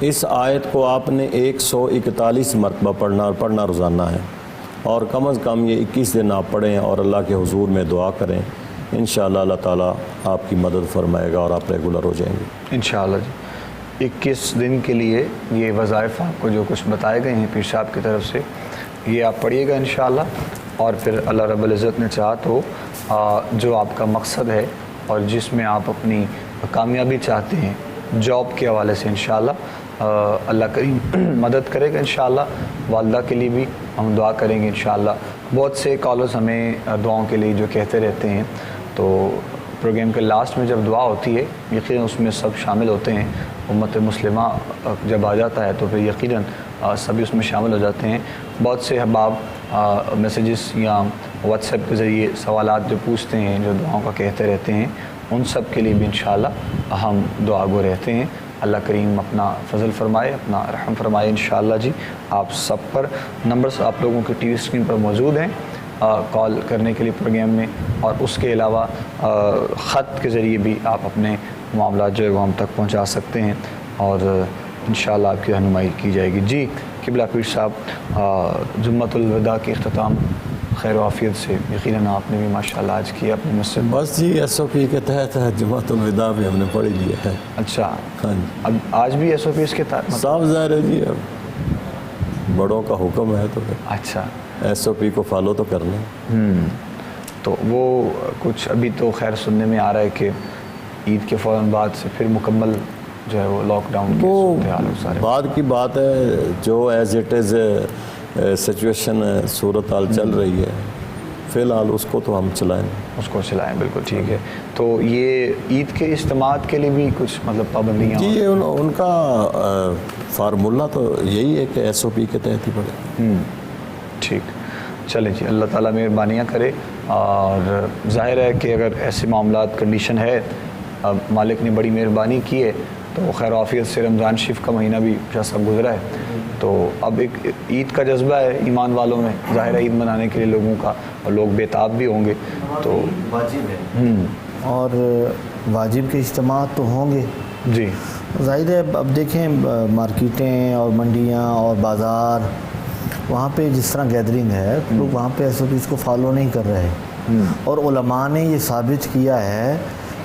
اس آیت کو آپ نے 141 مرتبہ پڑھنا اور پڑھنا روزانہ ہے، اور کم از کم یہ 21 دن آپ پڑھیں اور اللہ کے حضور میں دعا کریں، انشاءاللہ اللہ تعالیٰ آپ کی مدد فرمائے گا اور آپ ریگولر ہو جائیں گے انشاءاللہ جی۔ 21 دن کے لیے یہ وظائف آپ کو جو کچھ بتائے گئے ہیں پیر صاحب کی طرف سے، یہ آپ پڑھیے گا انشاءاللہ، اور پھر اللہ رب العزت نے چاہا تو جو آپ کا مقصد ہے اور جس میں آپ اپنی کامیابی چاہتے ہیں جاب کے حوالے سے، انشاءاللہ اللہ کریم مدد کرے گا انشاءاللہ۔ والدہ کے لیے بھی ہم دعا کریں گے انشاءاللہ۔ بہت سے کالرز ہمیں دعاؤں کے لیے جو کہتے رہتے ہیں، تو پروگرام کے لاسٹ میں جب دعا ہوتی ہے یقیناً اس میں سب شامل ہوتے ہیں، امت مسلمہ جب آ جاتا ہے تو پھر یقیناً سبھی اس میں شامل ہو جاتے ہیں۔ بہت سے احباب میسیجز یا واٹس ایپ کے ذریعے سوالات جو پوچھتے ہیں، جو دعاؤں کا کہتے رہتے ہیں، ان سب کے لیے بھی انشاءاللہ ہم دعا گو رہتے ہیں۔ اللہ کریم اپنا فضل فرمائے، اپنا رحم فرمائے انشاءاللہ جی۔ آپ سب پر نمبرز آپ لوگوں کی ٹی وی اسکرین پر موجود ہیں کال کرنے کے لیے پروگرام میں، اور اس کے علاوہ خط کے ذریعے بھی آپ اپنے معاملات جو ہے وہ ہم تک پہنچا سکتے ہیں، اور انشاءاللہ آپ کی رہنمائی کی جائے گی جی۔ قبلہ پیر صاحب، جمعۃ الوداع کے اختتام خیر و عافیت سے یقیناً آپ نے بھی ماشاءاللہ آج کیا اپنے مسجد۔ بس جی ایس او پی کے تحت جمعۃ الوداع بھی ہم نے پڑھ لیا ہے۔ اچھا، ہاں جی، اب آج بھی ایس او پی اس کے تحت صاف ظاہر ہے جی، اب بڑوں کا حکم ہے تو پھر اچھا ایس او پی کو فالو تو کرنا۔ تو وہ کچھ ابھی تو خیر سننے میں آ رہا ہے کہ عید کے فوراً بعد سے پھر مکمل جو ہے وہ لاک ڈاؤن کے وہ صورتحال ہو سارے۔ بعد کی بات ہے، جو ایز اٹ از سچویشن صورتحال چل رہی ہے فی الحال اس کو تو ہم چلائیں، اس کو چلائیں، بالکل ٹھیک ہے۔ تو یہ عید کے اجتماعات کے لیے بھی کچھ مطلب پابندیاں جی یہ ان کا فارمولہ تو یہی ہے کہ ایس او پی کے تحت ہی پڑے۔ ٹھیک، چلیں جی، اللہ تعالیٰ مہربانیاں کرے، اور ظاہر ہے کہ اگر ایسے معاملات کنڈیشن ہے، اب مالک نے بڑی مہربانی کی ہے، تو خیر و عافیت سے رمضان شریف کا مہینہ بھی شاہ صاحب گزرا ہے، تو اب ایک عید کا جذبہ ہے ایمان والوں میں، ظاہر ہے عید منانے کے لیے لوگوں کا، اور لوگ بےتاب بھی ہوں گے، تو واجب ہے اور واجب کے اجتماعات تو ہوں گے جی۔ ظاہر ہے اب دیکھیں مارکیٹیں اور منڈیاں اور بازار، وہاں پہ جس طرح گیدرنگ ہے لوگ وہاں پہ ایس او پیز کو فالو نہیں کر رہے، اور علماء نے یہ ثابت کیا ہے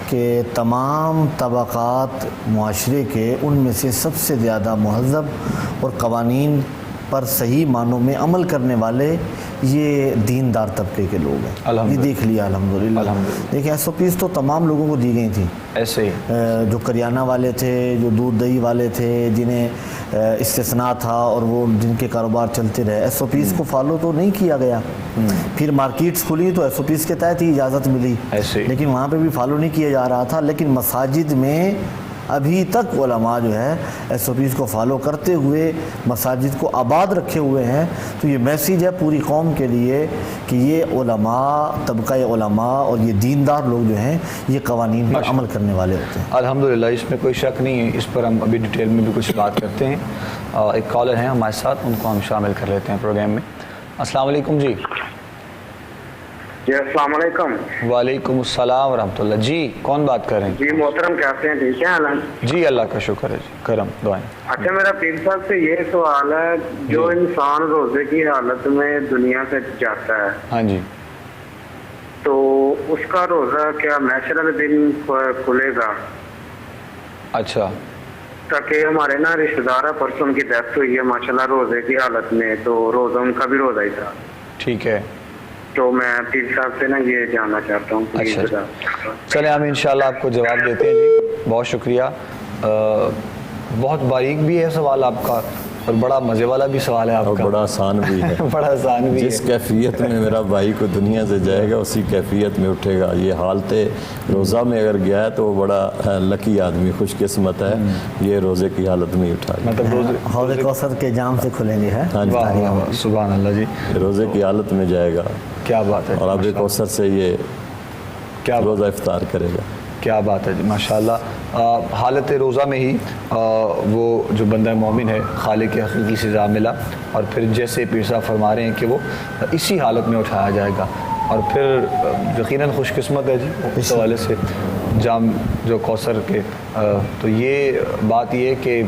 کہ تمام طبقات معاشرے کے ان میں سے سب سے زیادہ مہذب اور قوانین پر صحیح معنوں میں عمل کرنے والے یہ دیندار طبقے کے لوگ ہیں۔ یہ دیکھ لیا الحمدللہ۔ دیکھیں ایس او پیز تو تمام لوگوں کو دی گئی تھیں، ایسے ہی جو کریانہ والے تھے، جو دودھ دہی والے تھے، جنہیں استثناء تھا اور وہ جن کے کاروبار چلتے رہے، ایس او پیز کو فالو تو نہیں کیا گیا۔ پھر مارکیٹس کھلی تو ایس او پیز کے تحت ہی اجازت ملی، لیکن وہاں پہ بھی فالو نہیں کیا جا رہا تھا۔ لیکن مساجد میں ابھی تک علماء جو ہے ایس او پیز کو فالو کرتے ہوئے مساجد کو آباد رکھے ہوئے ہیں۔ تو یہ میسیج ہے پوری قوم کے لیے کہ یہ علماء، طبقہ علماء اور یہ دیندار لوگ جو ہیں یہ قوانین پر عمل کرنے والے ہوتے ہیں۔ الحمدللہ، اس میں کوئی شک نہیں ہے، اس پر ہم ابھی ڈیٹیل میں بھی کچھ بات کرتے ہیں۔ ایک کالر ہیں ہمارے ساتھ، ان کو ہم شامل کر لیتے ہیں پروگرام میں۔ السلام علیکم جی۔ جی السلام علیکم۔ وعلیکم السلام ورحمۃ اللہ۔ جی کون بات کر رہے ہیں؟ جی محترم کیسے ہیں؟ ٹھیک ہے؟ جی اللہ کا شکر ہے جی، کرم دعائیں۔ اچھا میرا پیر صاحب سے یہ سوال ہے، جو انسان روزے کی حالت میں دنیا سے جاتا ہے، ہاں جی، تو اس کا روزہ کیا محشر والے دن کھلے گا؟ اچھا تاکہ ہمارے نا رشتہ دار پرسوں کی ڈیتھ ہوئی ہے ماشاءاللہ روزے کی حالت میں، تو روزہ ان کا بھی روزہ ہی تھا، ٹھیک ہے۔ تو میں پیر صاحب سے نا یہ جاننا چاہتا ہوں۔ اچھا چلیں ہم انشاءاللہ آپ کو جواب دیتے ہیں جی، بہت شکریہ۔ بہت باریک بھی ہے سوال آپ کا، اور بڑا مزے والا بھی سوال ہے آپ اور کا، بڑا آسان بھی ہے۔ بڑا آسان بھی ہے۔ جس کیفیت میں میرا بھائی کو دنیا سے جائے گا اسی کیفیت میں اٹھے گا۔ یہ حالت روزہ میں اگر گیا ہے تو وہ بڑا لکی آدمی، خوش قسمت ہے، یہ روزے کی حالت میں ہی اٹھا گیا۔ مطلب حوض کوثر کے جام سے کھلیں گے، ہے واہ واہ واہ، سبحان اللہ جی، روزے کی حالت میں جائے گا کیا بات ہے، اور آب کوثر سے یہ کیا روزہ افطار کرے گا۔ کیا بات ہے جی، ماشاءاللہ۔ حالت روزہ میں ہی وہ جو بندہ مومن ہے خالق حقیقی سزا ملا، اور پھر جیسے پیر صاحب فرما رہے ہیں کہ وہ اسی حالت میں اٹھایا جائے گا، اور پھر یقیناً خوش قسمت ہے جی اس حوالے سے جام جو کوثر کے۔ تو یہ بات یہ ہے کہ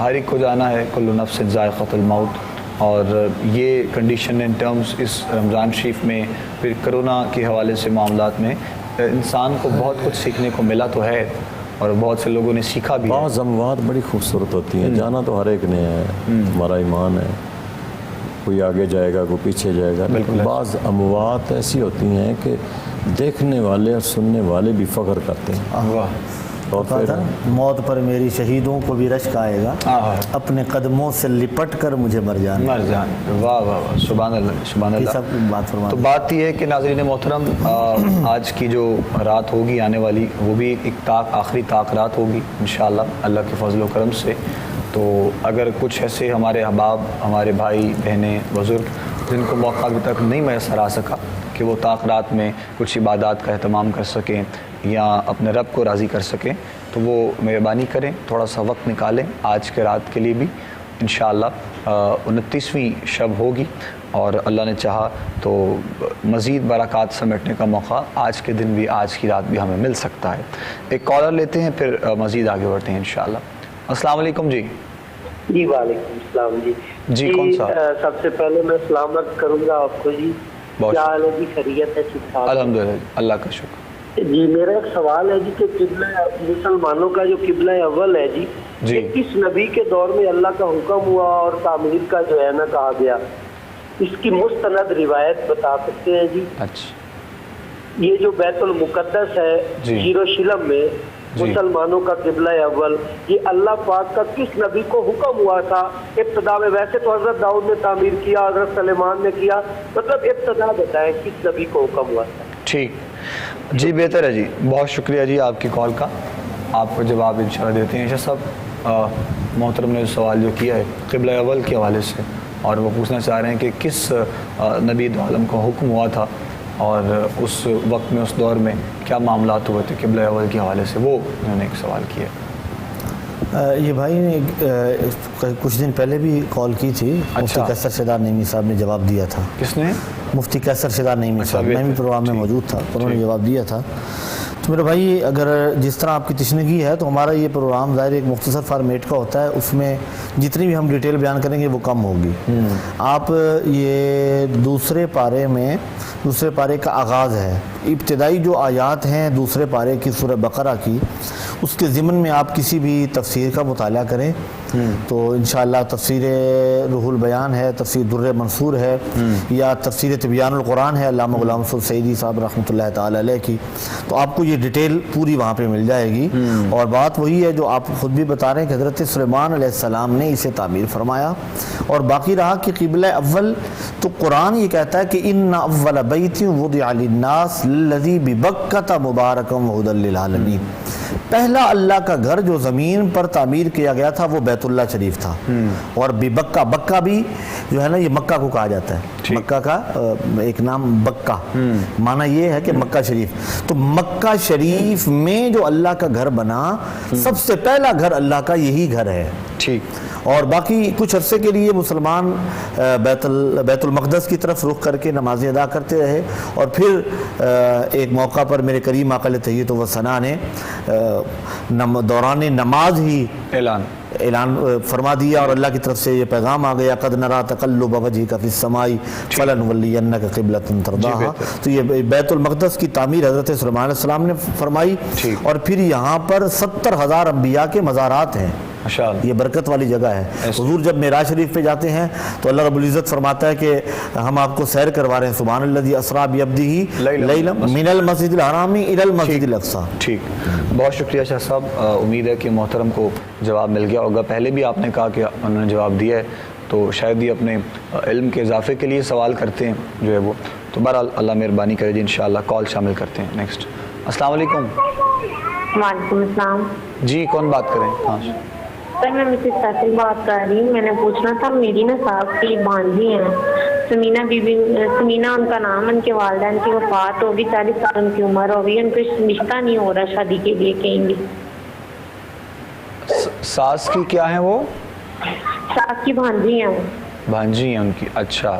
ہر ایک کو جانا ہے، کل نفس ذائقۃ الموت، اور یہ کنڈیشن ان ٹرمز اس رمضان شریف میں پھر کرونا کے حوالے سے معاملات میں انسان کو بہت کچھ سیکھنے کو ملا تو ہے، اور بہت سے لوگوں نے سیکھا بھی ہے۔ بعض اموات بڑی خوبصورت ہوتی ہیں، جانا تو ہر ایک نے ہے، ہمارا ایمان ہے، کوئی آگے جائے گا کوئی پیچھے جائے گا، لیکن بعض اموات ایسی ہوتی ہیں کہ دیکھنے والے اور سننے والے بھی فخر کرتے ہیں۔ واہ، اور پھر موت پر میری شہیدوں کو بھی رشک آئے گا، اپنے قدموں سے لپٹ کر مجھے مر جانا۔ مر جان، واہ واہ واہ، سبحان اللہ سبحان یہ اللہ۔ سب بات فرما تو بات یہ ہے کہ ناظرین محترم، آج کی جو رات ہوگی آنے والی، وہ بھی ایک آخری طاق رات ہوگی انشاءاللہ اللہ کے فضل و کرم سے۔ تو اگر کچھ ایسے ہمارے احباب، ہمارے بھائی بہنیں بزرگ جن کو موقع ابھی تک نہیں میسر آ سکا کہ وہ طاق رات میں کچھ عبادات کا اہتمام کر سکیں یا اپنے رب کو راضی کر سکیں، تو وہ مہربانی کریں، تھوڑا سا وقت نکالیں آج کے رات کے لیے بھی۔ انشاءاللہ 29ویں شب ہوگی، اور اللہ نے چاہا تو مزید برکات سمیٹنے کا موقع آج کے دن بھی، آج کی رات بھی ہمیں مل سکتا ہے۔ ایک کالر لیتے ہیں، پھر مزید آگے بڑھتے ہیں انشاءاللہ۔ السلام علیکم جی۔ جی وعلیکم السلام جی۔ جی کون سا؟ سب سے پہلے میں سلامت کروں گا آپ کو جی، بہت کیا حال ہے جی؟ خیریت ہے؟ ٹھیک ٹھاک؟ الحمدللہ، اللہ کا شکر۔ جی میرا ایک سوال ہے جی کہ قبلہ مسلمانوں کا جو قبلہ اول ہے جی، جی۔ کس نبی کے دور میں اللہ کا حکم ہوا اور تعمیر کا جو ہے نا کہا گیا، اس کی مستند روایت بتا سکتے ہیں جی؟ اچھا، یہ جو بیت المقدس ہے جی۔ یروشلم میں جی۔ مسلمانوں کا قبلہ اول، یہ اللہ پاک کا کس نبی کو حکم ہوا تھا ابتدا میں؟ ویسے تو حضرت داؤد نے تعمیر کیا، حضرت سلیمان نے کیا، مطلب ابتدا بتائیں کس نبی کو حکم ہوا تھا؟ ٹھیک جی، بہتر ہے جی، بہت شکریہ جی آپ کی کال کا، آپ کو جواب انشاءاللہ دیتے ہیں۔ شاہ صاحب، محترم نے سوال جو کیا ہے قبلہ اول کے حوالے سے، اور وہ پوچھنا چاہ رہے ہیں کہ کس نبی دو عالم کو حکم ہوا تھا اور اس وقت میں، اس دور میں کیا معاملات ہوئے تھے قبلہ اول کے حوالے سے، وہ انہوں نے ایک سوال کیا۔ یہ بھائی نے کچھ دن پہلے بھی کال کی تھی، مفتی قیصر شیدار نعیمی صاحب نے جواب دیا تھا۔ کس نے؟ مفتی قیصر شیدار نعیمی صاحب، میں بھی پروگرام میں موجود تھا، تو انہوں نے جواب دیا تھا۔ تو میرے بھائی، اگر جس طرح آپ کی تشنگی ہے تو ہمارا یہ پروگرام ظاہر ایک مختصر فارمیٹ کا ہوتا ہے، اس میں جتنی بھی ہم ڈیٹیل بیان کریں گے وہ کم ہوگی۔ آپ یہ دوسرے پارے کا آغاز ہے، ابتدائی جو آیات ہیں دوسرے پارے کی سورہ بقرہ کی، اس کے ضمن میں آپ کسی بھی تفسیر کا مطالعہ کریں تو انشاءاللہ تفسیر روح البیان ہے، تفسیر در منصور ہے، یا تفسیر تبیان القرآن ہے علامہ غلام رسول سعیدی صاحب رحمۃ اللہ تعالی علیہ کی، تو آپ کو یہ ڈیٹیل پوری وہاں پہ مل جائے گی۔ اور بات وہی ہے جو آپ خود بھی بتا رہے ہیں کہ حضرت سلیمان علیہ السلام نے اسے تعمیر فرمایا، اور باقی رہا کہ قبلہ اول، تو قرآن یہ کہتا ہے کہ ان اول بیت وضع للناس للذی ببکۃ مبارکا وہدی للعالمین، پہلا اللہ کا گھر جو زمین پر تعمیر کیا گیا تھا وہ بیت اللہ شریف تھا، اور بکہ، بکہ بھی جو ہے نا یہ مکہ کو کہا جاتا ہے، مکہ کا ایک نام بکہ، معنی یہ ہے کہ مکہ شریف، تو مکہ شریف میں جو اللہ کا گھر بنا، سب سے پہلا گھر اللہ کا یہی گھر ہے۔ ٹھیک، اور باقی کچھ عرصے کے لیے مسلمان بیت المقدس کی طرف رخ کر کے نمازیں ادا کرتے رہے، اور پھر ایک موقع پر میرے کریم آقا علیہ تحیۃ و ثنا نے دوران نماز ہی اعلان فرما دیا، اور اللہ کی طرف سے یہ پیغام آ گیا، قد نرا تقلب وجہک فی السماء فلنولینک قبلۃ ترضاھا۔ تو یہ بیت المقدس کی تعمیر حضرت سلیمان علیہ السلام نے فرمائی، اور پھر یہاں پر 70,000 انبیاء کے مزارات ہیں، یہ برکت والی جگہ ہے۔ حضور جب معراج شریف پہ جاتے ہیں تو اللہ رب العزت فرماتا ہے کہ ہم آپ کو سیر کروا رہے ہیں، سبحان الذی اسریٰ بعبدہ لیلا من المسجد الحرام الی المسجد الاقصی۔ ٹھیک، بہت شکریہ شاہ صاحب، امید ہے کہ محترم کو جواب مل گیا ہوگا۔ پہلے بھی آپ نے کہا کہ انہوں نے جواب دیا ہے، تو شاید یہ اپنے علم کے اضافے کے لیے سوال کرتے ہیں جو ہے وہ، تو بہرحال اللہ مہربانی کرے جی، انشاءاللہ کال شامل کرتے ہیں۔ نیکسٹ، السلام علیکم۔ وعلیکم السلام جی کون بات کریں؟ ہاں سر، میں مسز فیصل بات کر رہی ہوں۔ میں نے پوچھنا تھا، میری نا صاحب کی بھانجی ہیں سمینا بی بی، سمینا ان کا نام، ان کے والدین کی وفات ہوگی، 40 سال ان کی عمر ہوگی، ان کو رشتہ نہیں ہو رہا شادی کے لیے کہیں بھی۔ ساس کی کیا ہیں وہ؟ ساس کی بھانجی ہیں وہ۔ بھانجی ہیں ان کی، اچھا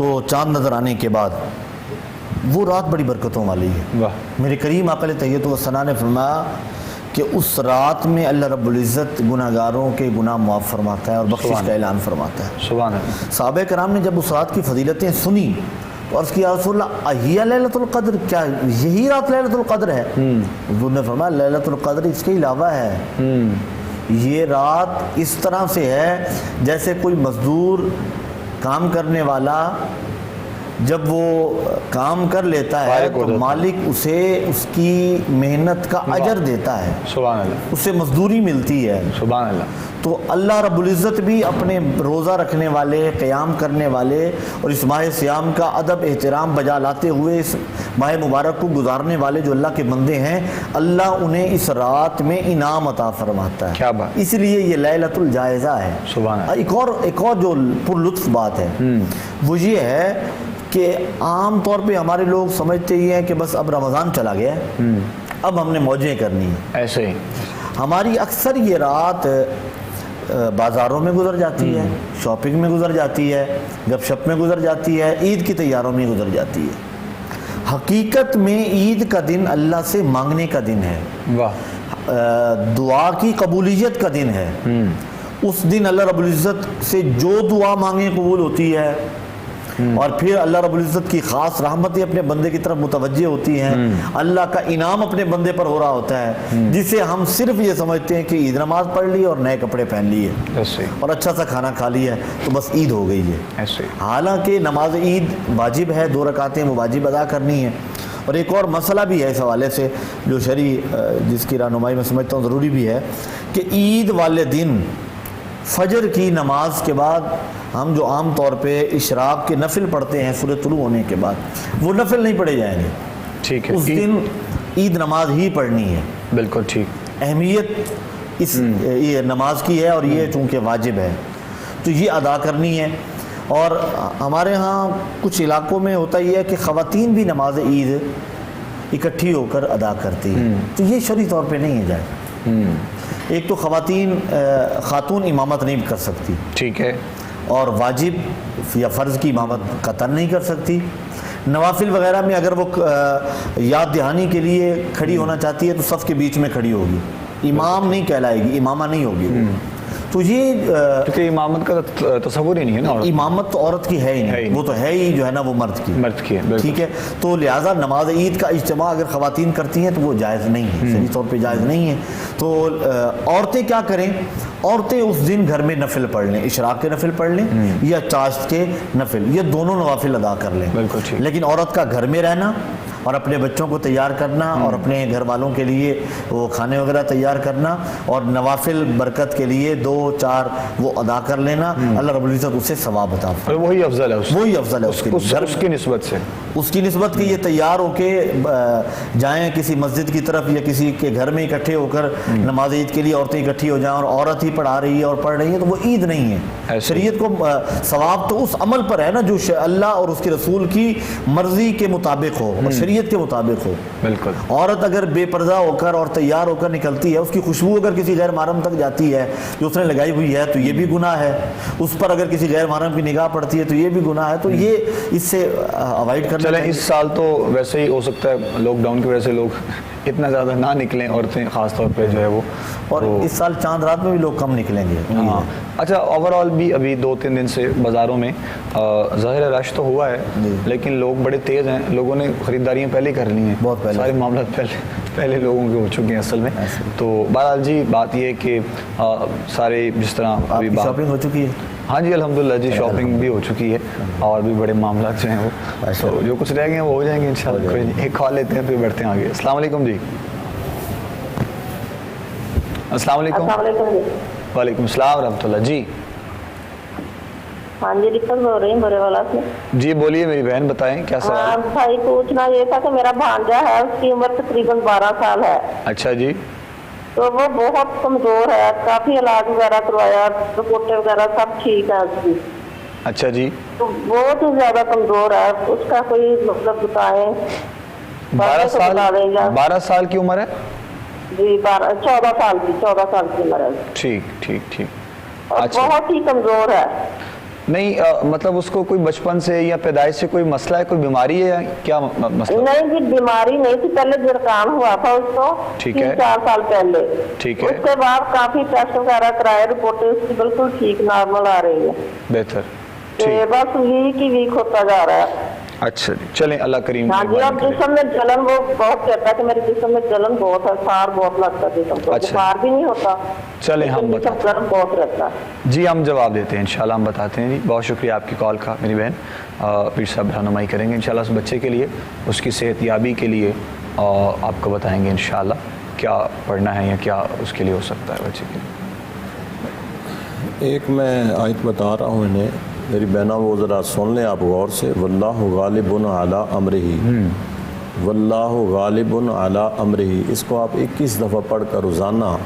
تو چاند نظر آنے کے بعد وہ رات بڑی برکتوں والی ہے۔ واہ، میرے کریم آقا علیہ تحیۃ و ثنا نے فرمایا کہ اس رات میں اللہ رب العزت گناہ گاروں کے گناہ معاف فرماتا ہے اور بخشش کا اعلان فرماتا ہے۔ سبحان اللہ۔ صحابہ کرام نے جب اس رات کی فضیلتیں سنی تو عرض کیا رسول اللہ اہیا لیلۃ القدر، کیا یہی رات لیلۃ القدر ہے؟ حضور نے فرمایا لیلۃ القدر اس کے علاوہ ہے، یہ رات اس طرح سے ہے جیسے کوئی مزدور کام کرنے والا جب وہ کام کر لیتا ہے تو مالک اسے اس کی محنت کا اجر دیتا ہے، سبحان اللہ، اسے مزدوری ملتی ہے۔ سبحان اللہ۔ تو اللہ رب العزت بھی اپنے روزہ رکھنے والے، قیام کرنے والے اور اس ماہ سیام کا ادب احترام بجا لاتے ہوئے اس ماہ مبارک کو گزارنے والے جو اللہ کے بندے ہیں، اللہ انہیں اس رات میں انعام عطا فرماتا ہے۔ کیا بات، اس لیے یہ لیلۃ الجائزہ ہے۔ سبحان اللہ۔ ایک اور جو پر لطف بات ہے وہ یہ ہے کہ عام طور پہ ہمارے لوگ سمجھتے ہی ہیں کہ بس اب رمضان چلا گیا ہے، اب ہم نے موجیں کرنی ہیں۔ ایسے ہی ہماری اکثر یہ رات بازاروں میں گزر جاتی ہے، شاپنگ میں گزر جاتی ہے، گپ شپ میں گزر جاتی ہے، عید کی تیاروں میں گزر جاتی ہے۔ حقیقت میں عید کا دن اللہ سے مانگنے کا دن ہے، واہ، دعا کی قبولیت کا دن ہے۔ اس دن اللہ رب العزت سے جو دعا مانگے قبول ہوتی ہے، اور پھر اللہ رب العزت کی خاص رحمتیں اپنے بندے کی طرف متوجہ ہوتی ہیں، اللہ کا انعام اپنے بندے پر ہو رہا ہوتا ہے، جسے ہم صرف یہ سمجھتے ہیں کہ عید نماز پڑھ لی اور نئے کپڑے پہن لیے ایسے اور اچھا سا کھانا کھا لیا تو بس عید ہو گئی ہے۔ ایسے حالانکہ نماز عید واجب ہے، 2 رکعتیں وہ واجب ادا کرنی ہے۔ اور ایک اور مسئلہ بھی ہے اس حوالے سے جو شرعی جس کی رہنمائی میں سمجھتا ہوں ضروری بھی ہے کہ عید والے دن فجر کی نماز کے بعد ہم جو عام طور پہ اشراق کے نفل پڑھتے ہیں سورج طلوع ہونے کے بعد، وہ نفل نہیں پڑھے جائیں گے، ٹھیک ہے، اس دن عید نماز ہی پڑھنی ہے۔ بالکل ٹھیک۔ اہمیت اس یہ نماز کی ہے اور یہ چونکہ واجب ہے تو یہ ادا کرنی ہے۔ اور ہمارے ہاں کچھ علاقوں میں ہوتا یہ ہے کہ خواتین بھی نماز عید اکٹھی ہو کر ادا کرتی ہیں، تو یہ شرعی طور پہ نہیں ہے جائز۔ ایک تو خاتون امامت نہیں کر سکتی، ٹھیک ہے، اور واجب یا فرض کی امامت قطعاً نہیں کر سکتی۔ نوافل وغیرہ میں اگر وہ یاد دہانی کے لیے کھڑی ہونا چاہتی ہے تو صف کے بیچ میں کھڑی ہوگی، امام نہیں کہلائے گی، امامہ نہیں ہوگی۔ تو یہ کیونکہ امامت کا تصور ہی نہیں ہے نا، امامت تو عورت کی ہے ہی نہیں، وہ تو ہے ہی جو ہے نا وہ مرد کی ہے، ٹھیک ہے۔ تو لہٰذا نماز عید کا اجتماع اگر خواتین کرتی ہیں تو وہ جائز نہیں ہے، صحیح طور پہ جائز نہیں ہے۔ تو عورتیں کیا کریں؟ عورتیں اس دن گھر میں نفل پڑھ لیں، اشراق کے نفل پڑھ لیں یا چاشت کے نفل، یہ دونوں نوافل ادا کر لیں۔ بالکل ٹھیک۔ لیکن عورت کا گھر میں رہنا اور اپنے بچوں کو تیار کرنا اور اپنے گھر والوں کے لیے وہ کھانے وغیرہ تیار کرنا اور نوافل برکت کے لیے 2-4 وہ ادا کر لینا، اللہ رب العزت اسے ثواب عطا فرمائے۔ اور وہی افضل ہے، وہی افضل ہے اس کے اس کی نسبت سے، اس کی نسبت کہ یہ تیار ہو کے جائیں کسی مسجد کی طرف یا کسی کے گھر میں اکٹھے ہو کر نماز عید کے لیے عورتیں اکٹھی ہو جائیں اور عورت ہی پڑھا رہی ہے اور پڑھ رہی ہے تو وہ عید نہیں ہے۔ شریعت کو ثواب تو اس عمل پر ہے نا جو اللہ اور اس کے رسول کی مرضی کے مطابق ہو اور شریعت کے مطابق ہو۔ بالکل۔ عورت اگر بے پردہ ہو کر اور تیار ہو کر نکلتی ہے، اس کی خوشبو اگر کسی غیر محرم تک جاتی ہے جو اس نے لگائی ہوئی ہے تو یہ بھی گناہ ہے، اس پر اگر کسی غیر محرم کی نگاہ پڑتی ہے تو یہ بھی گناہ ہے، تو یہ اس سے اوائڈ کرنا چلیں چاہیے۔ اس سال تو ویسے ہی ہو سکتا ہے لاک ڈاؤن کی وجہ سے لوگ اتنا زیادہ نہ نکلیں، عورتیں خاص طور پہ جو ہے وہ، اور اس سال چاند رات میں بھی لوگ کم نکلیں گے۔ ہاں اچھا، اوور آل بھی ابھی 2-3 دن سے بازاروں میں ظاہر رش تو ہوا ہے لیکن لوگ بڑے تیز ہیں، لوگوں نے خریداریاں پہلے کر لی ہیں، بہت پہلے، سارے معاملات پہلے لوگوں کے ہو چکے ہیں اصل میں۔ تو بہرحال جی بات یہ ہے کہ سارے جس طرح ابھی شاپنگ ہو چکی ہے؟ ہاں جی الحمدللہ جی، شاپنگ بھی ہو چکی ہے اور بھی بڑے معاملات جو ہیں وہ جو کچھ رہ گئے ہیں وہ ہو جائیں گے انشاءاللہ۔ ایک کال لیتے ہیں پھر بڑھتے ہیں آگے۔ السلام علیکم جی۔ السلام علیکم۔ وعلیکم السلام ورحمۃ اللہ جی۔ ہاں جی، رپل بول رہی ہوں برے والا سے۔ جی بولیے میری بہن، بتائیں کیا سوال؟ ہاں بھائی، پوچھنا یہ تھا کہ میرا بھانجا ہے، اس کی عمر تقریباً 12 سال ہے۔ اچھا جی۔ تو وہ بہت کمزور ہے، کافی علاج وغیرہ کروایا، رپورٹیں وغیرہ سب ٹھیک ہے اس کی۔ اچھا جی۔ تو بہت ہی زیادہ کمزور ہے، اس کا کوئی مطلب بتائیں۔ 12 سال کی عمر ہے جی، 14 سال کی عمر ہے، ٹھیک ٹھیک ٹھیک۔ اور اچھا، بہت ہی کمزور ہے۔ نہیں مطلب اس کو کوئی بچپن سے یا پیدائش سے کوئی مسئلہ ہے, کوئی بیماری ہے یا کیا مسئلہ؟ نہیں جی بیماری نہیں تھی, پہلے زکام ہوا تھا اس کو 3-4 سال پہلے. ٹھیک ہے. اس کے بعد کافی ٹیسٹ وغیرہ کرائے, رپورٹیں اس کی بالکل ٹھیک نارمل آ رہی ہے. بہتر. بس ویک ہوتا جا رہا ہے. اچھا جی, چلیں اللہ کریم. ہاں جی, اور جسم میں جلن وہ بہت کہتا ہے کہ میرے جسم میں جلن بہت ہے, سار بہت لگتا ہے جسم کو, بخار بھی نہیں ہوتا. چلیں ہم بتاتے ہیں, بہت رہتا ہے. جی ہم جواب دیتے ہیں انشاءاللہ, ہم بتاتے ہیں جی. بہت شکریہ آپ کی کال کا میری بہن. پیر صاحب رہنمائی کریں گے انشاءاللہ اس بچے کے لیے, اس کی صحت یابی کے لیے آپ کو بتائیں گے انشاءاللہ کیا پڑھنا ہے یا کیا اس کے لیے ہو سکتا ہے بچے کے لیے. ایک میں آیت بتا رہا ہوں انہیں, میری بہنہ وہ ذرا سن لیں آپ غور سے. واللہ غالب علی امرہ, واللہ غالب علی امرہ, اس کو آپ 21 دفعہ پڑھ کر روزانہ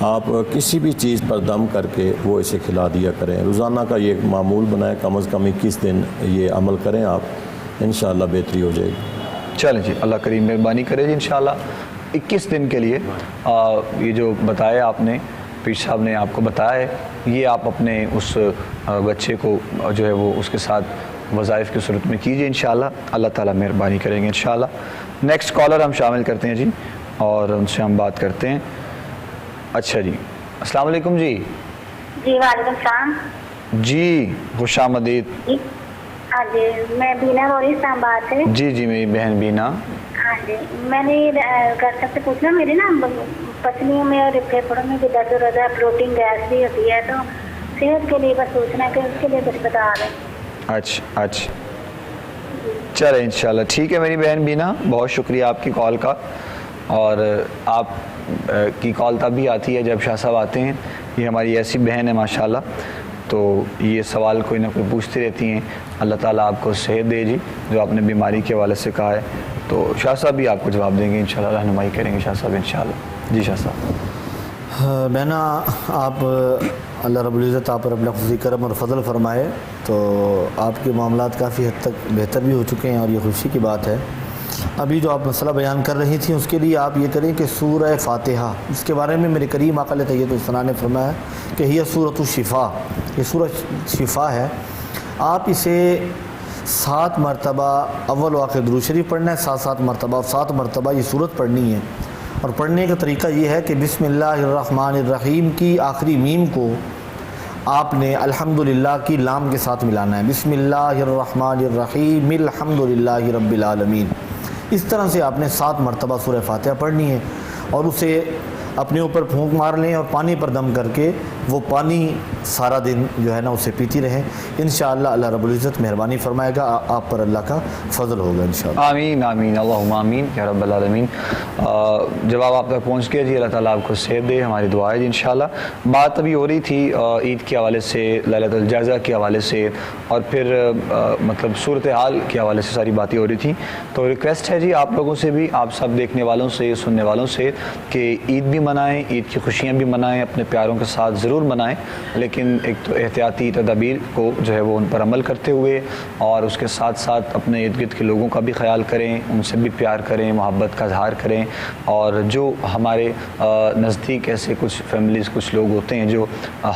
آپ کسی بھی چیز پر دم کر کے وہ اسے کھلا دیا کریں. روزانہ کا یہ ایک معمول بنائیں, کم از کم 21 دن یہ عمل کریں آپ, انشاءاللہ بہتری ہو جائے گی. چلیں جی, اللہ کریم مہربانی کرے جی انشاءاللہ. 21 دن کے لیے یہ جو بتایا آپ نے, پیر صاحب نے آپ کو بتایا ہے, یہ آپ اپنے اس بچے کو جو ہے وہ اس کے ساتھ وظائف کی صورت میں کیجئے انشاءاللہ, اللہ تعالیٰ مہربانی کریں گے انشاءاللہ. نیکسٹ کالر ہم شامل کرتے ہیں جی, اور ان سے ہم بات کرتے ہیں. اچھا جی, السلام علیکم جی. جی وعلیکم السلام. جی خوش آمدید. ہاں جی, میں بینا ہو رہی اسلام آباد سے. جی جی میری بہن بینا. ہاں جی, میں نے ڈاکٹر سے پوچھنا, میری نا پسلیوں میں اور پھیپھڑوں میں بھی درد ہوتا ہے, پروٹین گیس بھی ہوتی ہے, تو صحت کے لیے بس سوچنا ہے کہ اس کے لیے کچھ بتا دیں. اچھا اچھا, چلے انشاءاللہ ٹھیک ہے میری بہن بینا, بہت شکریہ آپ کی کال کا. اور آپ کی کال تب بھی آتی ہے جب شاہ صاحب آتے ہیں, یہ ہماری ایسی بہن ہے ماشاءاللہ, تو یہ سوال کوئی نہ کوئی پوچھتی رہتی ہیں. اللہ تعالیٰ آپ کو صحت دے جی, جو آپ نے بیماری کے حوالے سے کہا ہے. تو شاہ صاحب بھی آپ کو جواب دیں گے انشاءاللہ, رہنمائی کریں گے شاہ صاحب انشاءاللہ. جی شاہ صاحب. بہنا آپ اللہ رب العزت آپ پر اپنا خصوصی کرم اور فضل فرمائے, تو آپ کے معاملات کافی حد تک بہتر بھی ہو چکے ہیں, اور یہ خوشی کی بات ہے. ابھی جو آپ مسئلہ بیان کر رہی تھیں اس کے لیے آپ یہ کریں کہ سورہ فاتحہ, اس کے بارے میں میرے کریم آقا علیہ طیب الثنا نے فرمایا کہ یہ سورۃ الشفا, یہ سورہ شفا ہے. آپ اسے 7 مرتبہ اول و آخر درود شریف پڑھنا ہے, 7 مرتبہ, اور 7 مرتبہ یہ سورت پڑھنی ہے. اور پڑھنے کا طریقہ یہ ہے کہ بسم اللہ الرحمن الرحیم کی آخری میم کو آپ نے الحمدللہ کی لام کے ساتھ ملانا ہے. بسم اللہ الرحمن الرحیم الحمدللہ رب العالمین. اس طرح سے آپ نے 7 مرتبہ سورہ فاتحہ پڑھنی ہے, اور اسے اپنے اوپر پھونک مار لیں اور پانی پر دم کر کے وہ پانی سارا دن جو ہے نا اسے پیتی رہیں. انشاءاللہ اللہ رب العزت مہربانی فرمائے گا, آپ پر اللہ کا فضل ہوگا انشاءاللہ. آمین آمین اللہم آمین یا رب العالمین. جواب آپ تک پہنچ گیا جی, اللہ تعالیٰ آپ کو صحت دے, ہماری دعا ہے جی انشاءاللہ. بات ابھی ہو رہی تھی عید کے حوالے سے, لیلۃ الجائزہ کے حوالے سے, اور پھر مطلب صورتحال کے حوالے سے ساری باتیں ہو رہی تھیں. تو ریکویسٹ ہے جی آپ لوگوں سے بھی, آپ سب دیکھنے والوں سے, سننے والوں سے, کہ عید بھی منائیں, عید کی خوشیاں بھی منائیں, اپنے پیاروں کے ساتھ ضرور منائیں, لیکن ایک تو احتیاطی تدابیر کو جو ہے وہ ان پر عمل کرتے ہوئے, اور اس کے ساتھ ساتھ اپنے ارد گرد کے لوگوں کا بھی خیال کریں, ان سے بھی پیار کریں, محبت کا اظہار کریں. اور جو ہمارے نزدیک ایسے کچھ فیملیز, کچھ لوگ ہوتے ہیں جو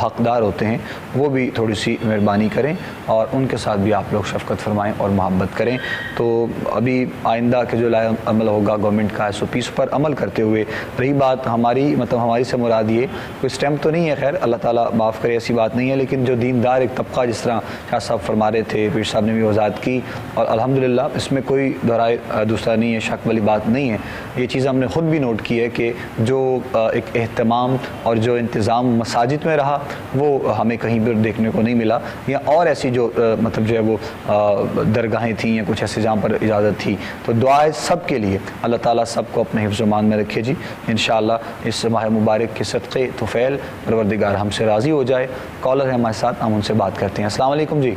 حقدار ہوتے ہیں, وہ بھی تھوڑی سی مہربانی کریں, اور ان کے ساتھ بھی آپ لوگ شفقت فرمائیں اور محبت کریں. تو ابھی آئندہ کے جو لائحہ عمل ہوگا گورنمنٹ کا SOPs پر عمل کرتے ہوئے, رہی بات ہماری, مطلب ہماری سے مراد یہ کوئی اسٹیمپ تو نہیں ہے, خیر اللہ تعالیٰ معاف کرے, ایسی بات نہیں ہے, لیکن جو دیندار ایک طبقہ, جس طرح شاہ صاحب فرما رہے تھے, پیر صاحب نے بھی وضاحت کی, اور الحمدللہ اس میں کوئی دہرائے دوسرا نہیں ہے, شک والی بات نہیں ہے. یہ چیز ہم نے خود بھی نوٹ کی ہے کہ جو ایک اہتمام اور جو انتظام مساجد میں رہا وہ ہمیں کہیں پر دیکھنے کو نہیں ملا, یا اور ایسی جو مطلب جو ہے وہ درگاہیں تھیں یا کچھ ایسے جہاں پر اجازت تھی. تو دعائیں سب کے لیے, اللہ تعالیٰ سب کو اپنے حفظ و امان میں رکھے جی انشاءاللہ. اس ماہ مبارک کے صدقے طفیل پروردگار ہم سے راضی ہو جائے. کالر ہے ہمارے ساتھ, ہم ان سے بات کرتے ہیں. السلام علیکم جی.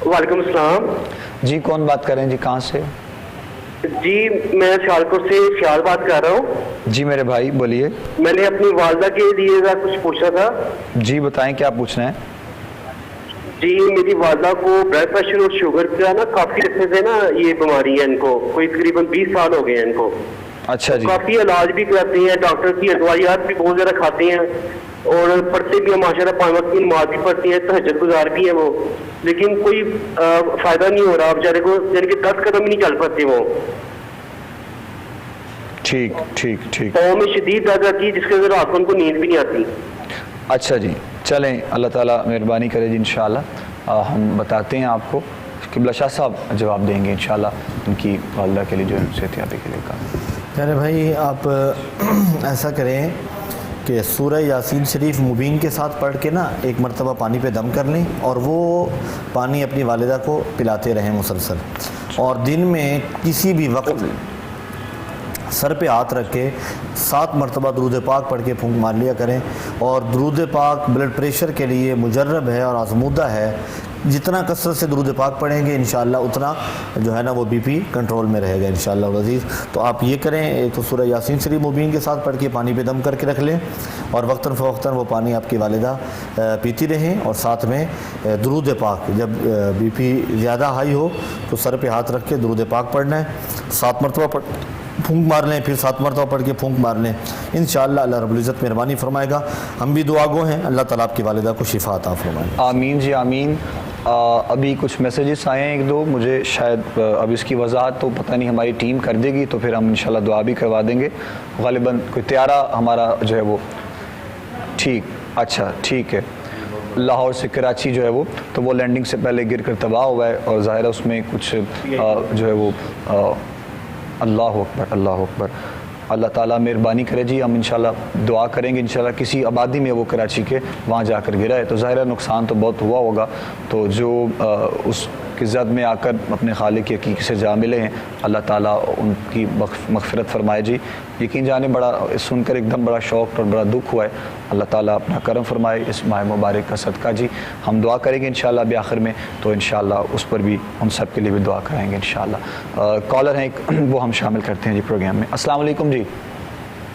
وعلیکم السلام جی کون بات کر رہے ہیں جی, کہاں سے؟ جی میں سیالکوٹ سے خیال بات کر رہا ہوں. جی میرے بھائی بولیے. میں نے اپنی والدہ کے لیے کچھ پوچھنا تھا. جی بتائیں کیا پوچھنا ہے. جی میری والدہ کو بلڈ پریشر اور شوگر کا نا کافی عرصے سے نا یہ بیماری ہے, ان کو کوئی تقریباً 20 سال ہو گئے ہیں ان کو. اچھا جی. کافی علاج بھی کرتے ہیں, ڈاکٹر کی ادویات بھی بہت زیادہ کھاتے ہیں, اور پڑھتے بھی ہیں ماشاءاللہ, 5 وقت کی نماز بھی پڑھتے ہیں, تہجد گزار بھی ہیں وہ, لیکن کوئی فائدہ نہیں ہو رہا بیچارے کو, یعنی کہ 10 قدم ہی نہیں چل پاتے وہ. ٹھیک ٹھیک ٹھیک. پاؤں میں شدید درد آتی ہے جس کے وجہ سے رات کو ان کو نیند بھی نہیں آتی. اچھا جی, چلیں اللہ تعالیٰ مہربانی کرے جی, انشاءاللہ ہم بتاتے ہیں آپ کو. قبلہ شاہ صاحب جواب دیں گے انشاءاللہ ان کی والدہ کے لیے جو ہے صحت یابی کے لیے کہا. پیارے بھائی, آپ ایسا کریں کہ سورہ یاسین شریف مبین کے ساتھ پڑھ کے نا ایک مرتبہ پانی پہ دم کر لیں, اور وہ پانی اپنی والدہ کو پلاتے رہیں مسلسل, اور دن میں کسی بھی وقت سر پہ ہاتھ رکھ کے 7 مرتبہ درود پاک پڑھ کے پھونک مار لیا کریں. اور درود پاک بلڈ پریشر کے لیے مجرب ہے اور آزمودہ ہے. جتنا کثرت سے درود پاک پڑھیں گے انشاءاللہ اتنا جو ہے نا وہ بی پی کنٹرول میں رہے گا انشاءاللہ العزیز. تو آپ یہ کریں, ایک تو سورہ یاسین شریف مبین کے ساتھ پڑھ کے پانی پہ دم کر کے رکھ لیں, اور وقتاً فوقتاً وہ پانی آپ کی والدہ پیتی رہیں, اور ساتھ میں درود پاک, جب بی پی زیادہ ہائی ہو تو سر پہ ہاتھ رکھ کے درود پاک پڑھنا ہے, 7 مرتبہ پھونک مار لیں, پھر 7 مرتبہ پڑھ کے پھونک مار لیں. انشاءاللہ اللہ رب العزت مہربانی فرمائے گا. ہم بھی دعا گو ہیں, اللہ تعالیٰ آپ کی والدہ کو شفا عطا فرمائے. آمین جی آمین. ابھی کچھ میسیجز آئے ہیں 1-2, مجھے شاید اب اس کی وضاحت تو پتہ نہیں ہماری ٹیم کر دے گی, تو پھر ہم انشاءاللہ دعا بھی کروا دیں گے. غالباً کوئی طیارہ ہمارا جو ہے وہ ٹھیک, اچھا ٹھیک ہے, لاہور سے کراچی جو ہے وہ, تو وہ لینڈنگ سے پہلے گر کر تباہ ہوا ہے, اور ظاہر ہے اس میں کچھ جو ہے وہ اللہ اکبر اللہ اکبر. اللہ تعالیٰ مہربانی کرے جی. ہم انشاءاللہ دعا کریں گے انشاءاللہ. کسی آبادی میں وہ کراچی کے وہاں جا کر گرا ہے, تو ظاہر نقصان تو بہت ہوا ہوگا. تو جو اس کی زد میں آ کر اپنے خالق کی حقیقت سے جا ملے ہیں, اللہ تعالیٰ ان کی مغفرت فرمائے جی. یقین جانے بڑا سن کر ایک دم بڑا شوق اور بڑا دکھ ہوا ہے. اللہ تعالیٰ اپنا کرم فرمائے اس ماہ مبارک کا صدقہ جی. ہم دعا کریں گے انشاءاللہ ابھی آخر میں, تو انشاءاللہ اس پر بھی ہم سب کے لیے بھی دعا کریں گے انشاءاللہ. کالر ہیں ایک, وہ ہم شامل کرتے ہیں جی پروگرام میں. السلام علیکم جی.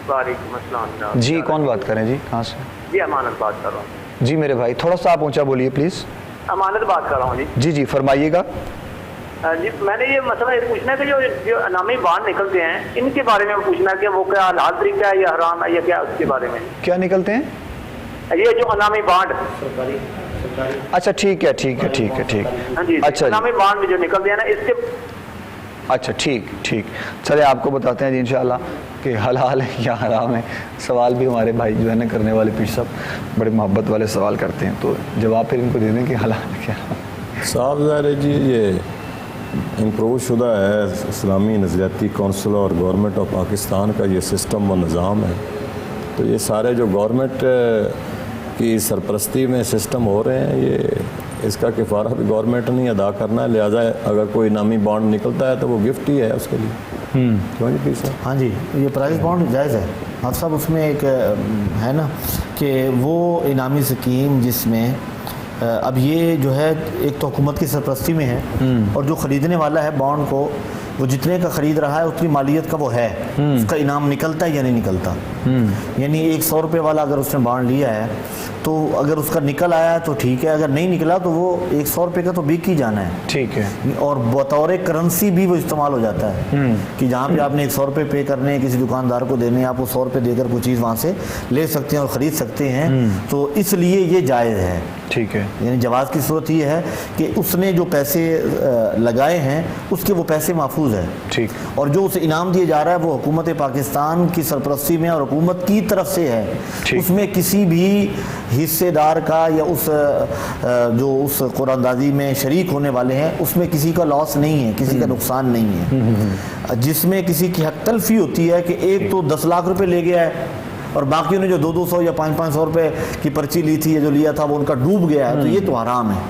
وعلیکم السلام جی کون بات کریں جی, کہاں سے؟ جی امانت بات کر رہا ہوں. جی میرے بھائی تھوڑا سا آپ اونچا بولیے پلیز. امانت بات کر رہا ہوں جی. جی جی فرمائیے گا. جی میں نے یہ مسئلہ یہ پوچھنا ہے کہ جو انعامی بانڈ نکلتے ہیں ان کے بارے میں پوچھنا ہے کہ وہ کیا حلال طریقہ ہے یا حرام ہے یا کیا, اس کے بارے میں. کیا نکلتے ہیں؟ یہ جو انعامی بانڈ. اچھا ٹھیک ہے ٹھیک ہے ٹھیک ہے ٹھیک. ہاں جی, اچھا انعامی بانڈ میں جو نکلتے ہیں نا اس کے. اچھا ٹھیک ٹھیک. چلے آپ کو بتاتے ہیں جی انشاءاللہ کہ حلال ہے یا حرام ہے. سوال بھی ہمارے بھائی جو ہے نا کرنے والے پیش صاحب بڑے محبت والے سوال کرتے ہیں, تو جواب پھر ان کو دے دیں کہ حلال ہے کیا. صاحب ظاہر ہے جی یہ امپروو شدہ ہے اسلامی نظریاتی کونسل اور گورنمنٹ آف پاکستان کا یہ سسٹم و نظام ہے. تو یہ سارے جو گورنمنٹ کی سرپرستی میں سسٹم ہو رہے ہیں, یہ اس کا کفارہ بھی گورنمنٹ نہیں ادا کرنا ہے. لہٰذا اگر کوئی انعامی بانڈ نکلتا ہے تو وہ گفٹ ہی ہے اس کے لیے. کیوں جی پی صاحب؟ ہاں جی, یہ پرائز بانڈ جائز ہے. آپ صاحب اس میں ایک ہے نا کہ وہ انعامی اسکیم جس میں اب یہ جو ہے ایک تو حکومت کی سرپرستی میں ہے, اور جو خریدنے والا ہے بانڈ کو وہ جتنے کا خرید رہا ہے اتنی مالیت کا وہ ہے, اس کا انعام نکلتا ہے یا نہیں نکلتا. یعنی 100 روپے والا اگر اس نے بانڈ لیا ہے تو اگر اس کا نکل آیا تو ٹھیک ہے, اگر نہیں نکلا تو وہ 100 روپے کا تو بک ہی جانا ہے. ٹھیک ہے. اور بطور کرنسی بھی وہ استعمال ہو جاتا ہے کہ جہاں پہ آپ نے 100 روپے پے کرنے کسی دکاندار کو دینے, آپ وہ 100 روپے دے کر کوئی چیز وہاں سے لے سکتے ہیں اور خرید سکتے ہیں. تو اس لیے یہ جائز ہے. ٹھیک ہے. یعنی جواز کی صورت یہ ہے کہ اس نے جو پیسے لگائے ہیں اس کے وہ پیسے محفوظ ہے. ٹھیک. اور جو اسے انعام دیا جا رہا ہے وہ حکومت پاکستان کی سرپرستی میں اور حکومت کی طرف سے ہے. اس میں کسی بھی حصے دار کا یا اس جو اس قرآن اندازی میں شریک ہونے والے ہیں اس میں کسی کا لاس نہیں ہے, کسی کا نقصان نہیں ہے. جس میں کسی کی حق تلفی ہوتی ہے کہ ایک تو 10 لاکھ روپے لے گیا ہے اور باقیوں نے جو 200 یا 500 روپے کی پرچی لی تھی یا جو لیا تھا وہ ان کا ڈوب گیا ہے, تو یہ تو حرام ہے.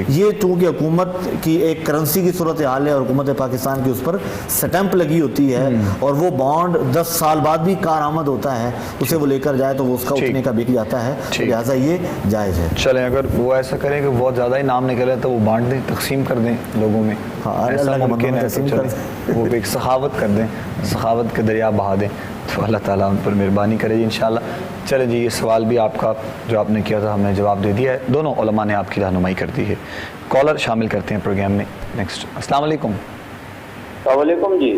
یہ چونکہ حکومت کی ایک کرنسی کی صورت حال ہے اور حکومت پاکستان کی اس پر سٹیمپ لگی ہوتی ہے, اور وہ بانڈ 10 سال بعد بھی کارآمد ہوتا ہے, اسے وہ لے کر جائے تو وہ اس کا اتنے کا بک جاتا ہے, لہٰذا یہ جائز ہے. چلیں اگر وہ ایسا کریں کہ بہت زیادہ انعام نکلے تو وہ بانٹ دیں, تقسیم کر دیں لوگوں میں. ایسا ممکن ہے تو وہ ایک سخاوت کر دیں, سخاوت کے دریا بہا دیں, تو اللہ تعالیٰ ان پر مہربانی کرے جی انشاءاللہ. چلے جی یہ سوال بھی آپ کا جو آپ نے کیا تھا ہم نے جواب دے دیا ہے, دونوں علماء نے آپ کی رہنمائی کر دی ہے. کالر شامل کرتے ہیں پروگرام میں نیکسٹ. السلام علیکم. السلام علیکم جی.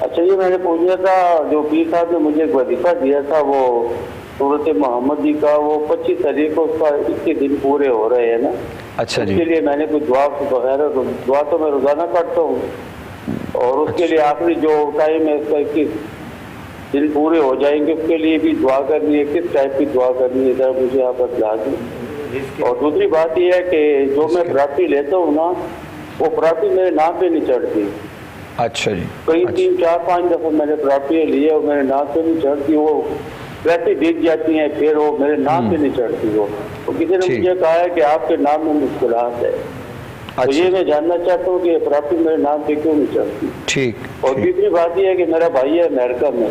اچھا جی، میں نے پوچھنا تھا جو پیر صاحب نے مجھے ایک وظیفہ دیا تھا وہ صورت محمدی کا، وہ 25 تاریخ کو اس کا 21 دن پورے ہو رہے ہیں نا. اچھا اس جی. کے لیے میں نے کچھ دعا وغیرہ، دعا تو میں روزانہ پڑھتا ہوں، اور اس کے لیے آخری جو ٹائم ہے اس کا 21 دن پورے ہو جائیں گے، اس کے لیے بھی دعا کرنی ہے. کس ٹائپ کی دعا کرنی ہے ذرا مجھے آپ بتلا دیں. اور دوسری بات یہ ہے کہ جو میں پراپرٹی لیتا ہوں نا، وہ پراپرٹی میرے نام پہ نہیں چڑھتی. اچھا جی. کئی 3 4 5 دفعہ میں نے پراپرٹی لی ہے اور میرے نام پہ نہیں چڑھتی. وہ ویسے بک جاتی ہیں، پھر وہ میرے نام پہ نہیں چڑھتی. وہ کسی نے مجھے کہا ہے کہ آپ کے نام میں مشکلات ہے. تو یہ میں جاننا چاہتا ہوں کہ پراپرٹی میرے نام پہ کیوں نہیں چڑھتی. ٹھیک. اور تیسری بات یہ ہے کہ میرا بھائی ہے امریکہ میں،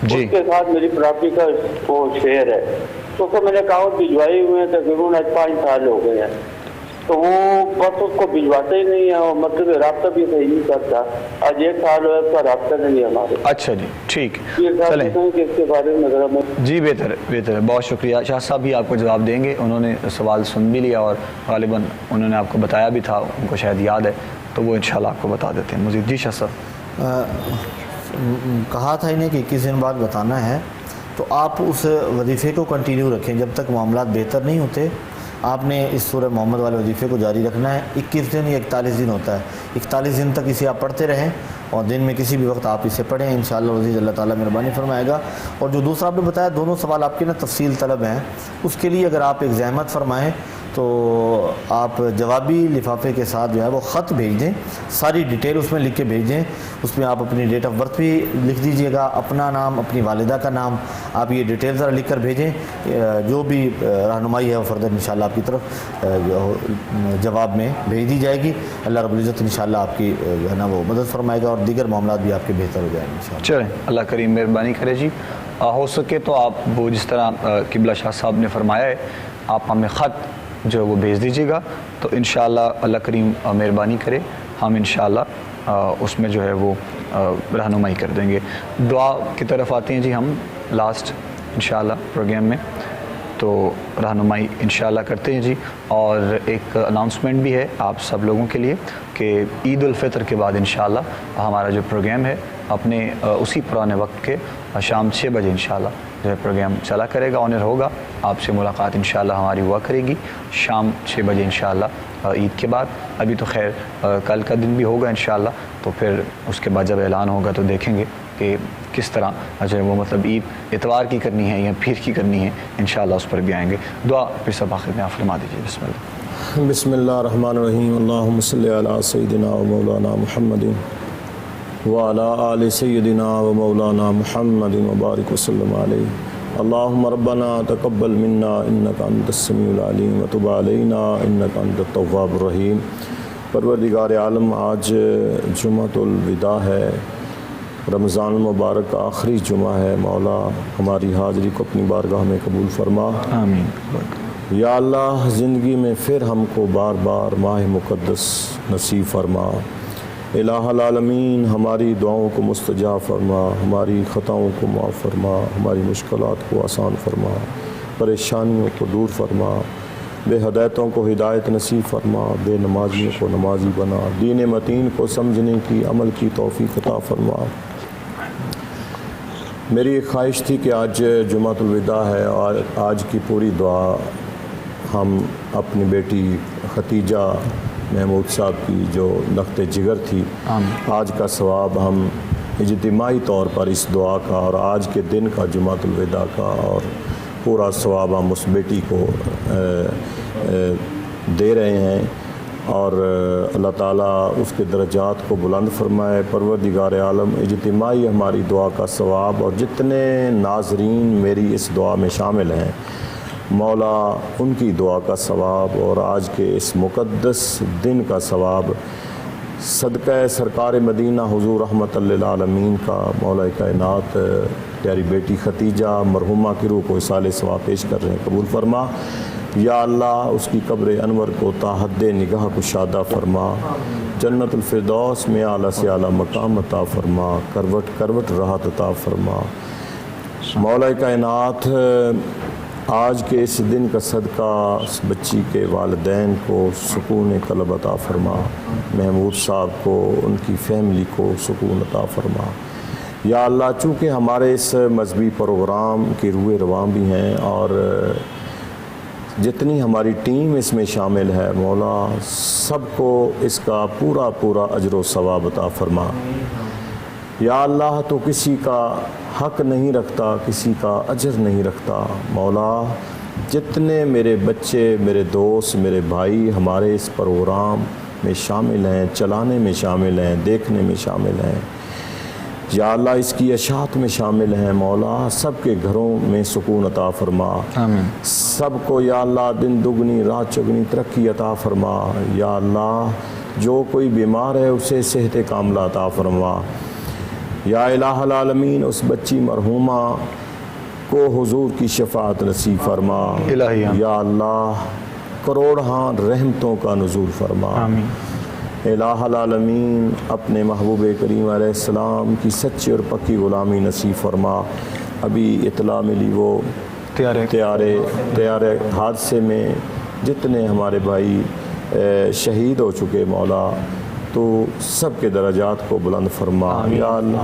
جی. اس کے ساتھ میری پراپرٹی کا وہ شیئر ہے. تو اس کو میں نے اکاؤنٹ بھجوائے ہوئے ہیں، تقریباً آج 5 سال ہو گئے ہیں. تو وہ بس اس کو بھجواتا ہی نہیں ہے، اور مطلب رابطہ بھی صحیح نہیں کرتا. آج 1 سال ہوا اس کا رابطہ نہیں ہے ہمارے. اچھا جی. ٹھیک. چلیں کہ اس کے بارے میں ذرا میں. جی بہتر ہے، بہتر ہے. بہت شکریہ. شاہ صاحب بھی آپ کو جواب دیں گے. انہوں نے سوال سن بھی لیا اور غالباً انہوں نے آپ کو بتایا بھی تھا، ان کو شاید یاد ہے، تو وہ انشاءاللہ آپ کو بتا دیتے ہیں مزید. جی شاہ صاحب. کہا تھا انہیں کہ 21 دن بعد بتانا ہے، تو آپ اس وظیفے کو کنٹینیو رکھیں جب تک معاملات بہتر نہیں ہوتے. آپ نے اس سورہ محمد والے وظیفے کو جاری رکھنا ہے. 21 دن یا 41 دن ہوتا ہے، 41 دن تک اسے آپ پڑھتے رہیں، اور دن میں کسی بھی وقت آپ اسے پڑھیں. انشاءاللہ عزیز اللہ تعالیٰ مہربانی فرمائے گا. اور جو دوسرا آپ نے بتایا، دونوں سوال آپ کے نا تفصیل طلب ہیں، اس کے لیے اگر آپ ایک زحمت فرمائیں تو آپ جوابی لفافے کے ساتھ جو ہے وہ خط بھیج دیں، ساری ڈیٹیل اس میں لکھ کے بھیج دیں. اس میں آپ اپنی ڈیٹ آف برتھ بھی لکھ دیجئے گا، اپنا نام، اپنی والدہ کا نام، آپ یہ ڈیٹیل ذرا لکھ کر بھیجیں. جو بھی رہنمائی ہے وہ فرداً انشاءاللہ آپ کی طرف جواب میں بھیج دی جائے گی. اللہ رب العزت انشاءاللہ آپ کی جو ہے نا وہ مدد فرمائے گا، اور دیگر معاملات بھی آپ کے بہتر ہو جائیں گے انشاءاللہ. چلیں، اللہ کریم مہربانی کرے جی. ہو سکے تو آپ وہ جس طرح قبلہ شاہ صاحب نے فرمایا ہے، آپ ہمیں خط جو ہے وہ بھیج دیجیے گا، تو انشاءاللہ اللہ کریم مہربانی کرے ہم انشاءاللہ اس میں جو ہے وہ رہنمائی کر دیں گے. دعا کی طرف آتے ہیں جی ہم لاسٹ انشاءاللہ پروگرام میں، تو رہنمائی انشاءاللہ کرتے ہیں جی. اور ایک اناؤنسمنٹ بھی ہے آپ سب لوگوں کے لیے کہ عید الفطر کے بعد انشاءاللہ ہمارا جو پروگرام ہے اپنے اسی پرانے وقت کے شام 6 بجے انشاءاللہ جو ہے پروگرام چلا کرے گا، آنر ہوگا. آپ سے ملاقات انشاءاللہ ہماری ہوا کرے گی شام 6 بجے انشاءاللہ عید کے بعد. ابھی تو خیر کل کا دن بھی ہوگا انشاءاللہ، تو پھر اس کے بعد جب اعلان ہوگا تو دیکھیں گے کہ کس طرح جو ہے وہ مطلب عید اتوار کی کرنی ہے یا پیر کی کرنی ہے. انشاءاللہ اس پر بھی آئیں گے. دعا پھر سب آخر میں آپ فرما دیجیے. بسم اللہ. بسم اللہ الرحمن الرحیم. اللہم صلی علی سیدنا و مولانا محمد وعلی آل سیدنا و مولانا محمد وبارک وسلم علیہ. اللہم ربنا تقبل منا انک انت السمیع العلیم وتب علینا انک انت التواب الرحیم. پروردگار عالم، آج جمعۃ الوداع ہے، رمضان المبارک کا آخری جمعہ ہے. مولا ہماری حاضری کو اپنی بارگاہ میں قبول فرما. آمین. یا اللہ، زندگی میں پھر ہم کو بار بار ماہ مقدس نصیب فرما. الہ العالمین، ہماری دعاؤں کو مستجاب فرما، ہماری خطاؤں کو معاف فرما، ہماری مشکلات کو آسان فرما، پریشانیوں کو دور فرما، بے ہدایتوں کو ہدایت نصیب فرما، بے نمازیوں کو نمازی بنا، دین متین کو سمجھنے کی، عمل کی توفیق عطا فرما. میری ایک خواہش تھی کہ آج جمعۃ الوداع ہے، اور آج کی پوری دعا ہم اپنی بیٹی ختیجہ محمود صاحب کی جو نقطِ جگر تھی، آج کا ثواب ہم اجتماعی طور پر اس دعا کا اور آج کے دن کا جمعۃ الوداع کا اور پورا ثواب ہم اس بیٹی کو دے رہے ہیں. اور اللہ تعالیٰ اس کے درجات کو بلند فرمائے. پروردگار عالم، اجتماعی ہماری دعا کا ثواب اور جتنے ناظرین میری اس دعا میں شامل ہیں، مولا ان کی دعا کا ثواب اور آج کے اس مقدس دن کا ثواب صدقہ سرکار مدینہ حضور رحمت للعالمین کا مولا کائنات پیاری بیٹی ختیجہ مرحومہ کی روح کو اصالِ ثواب پیش کر رہے ہیں، قبول فرما. یا اللہ، اس کی قبر انور کو تا حد نگاہ کشادہ فرما، جنت الفردوس میں اعلیٰ سے اعلیٰ مقام عطا فرما، کروٹ کروٹ راحت عطا فرما. مولا کائنات، آج کے اس دن کا صدقہ اس بچی کے والدین کو سکون قلب عطا فرما، محمود صاحب کو، ان کی فیملی کو سکون عطا فرما۔ یا اللہ، چونکہ ہمارے اس مذہبی پروگرام کی روح رواں بھی ہیں اور جتنی ہماری ٹیم اس میں شامل ہے مولا، سب کو اس کا پورا پورا اجر و ثواب عطا فرما۔ یا اللہ، تو کسی کا حق نہیں رکھتا، کسی کا اجر نہیں رکھتا مولا۔ جتنے میرے بچے، میرے دوست، میرے بھائی ہمارے اس پروگرام میں شامل ہیں، چلانے میں شامل ہیں، دیکھنے میں شامل ہیں، یا اللہ اس کی اشاعت میں شامل ہیں مولا، سب کے گھروں میں سکون عطا فرما۔ آمین۔ سب کو یا اللہ دن دگنی رات چگنی ترقی عطا فرما۔ یا اللہ، جو کوئی بیمار ہے اسے صحت کاملہ عطا فرما۔ یا الہ العالمین، اس بچی مرحومہ کو حضور کی شفاعت نصیب فرما۔ الہی آمین۔ یا اللہ، کروڑہاں رحمتوں کا نزول فرما۔ آمین۔ الہ العالمین، اپنے محبوب کریم علیہ السلام کی سچی اور پکی غلامی نصیب فرما۔ ابھی اطلاع ملی وہ طیارے حادثے میں جتنے ہمارے بھائی شہید ہو چکے مولا، تو سب کے درجات کو بلند فرما۔ یا اللہ،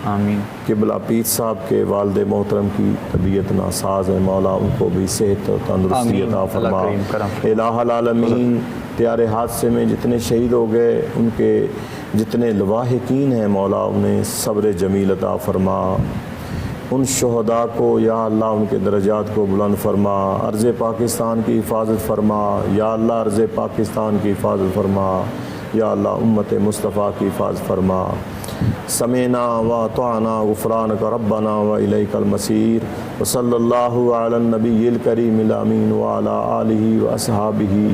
آمین۔ قبلہ پیر صاحب کے والد محترم کی طبیعت ناساز ہے مولا، ان کو بھی صحت و تندرستی عطا فرما۔ اللہ کریم کرم۔ الہ العالمین، طیارے حادثے میں جتنے شہید ہو گئے ان کے جتنے لواحقین ہیں مولا، انہیں صبر جمیل عطا فرما۔ ان شہداء کو یا اللہ ان کے درجات کو بلند فرما۔ ارض پاکستان کی حفاظت فرما۔ یا اللہ، ارض پاکستان کی حفاظت فرما۔ یا اللہ، امت مصطفیٰ کی حفاظت فرما۔ سمینا و اطعنا غفرانک ربنا و الیک المصیر، وصلی اللہ علی النبی الکریم الامین وعلی آلہ و اصحابہ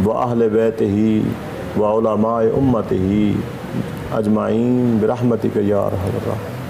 و اہل بیتہ و علماء امتہ اجمعین برحمتک یا ارحم الراحمین۔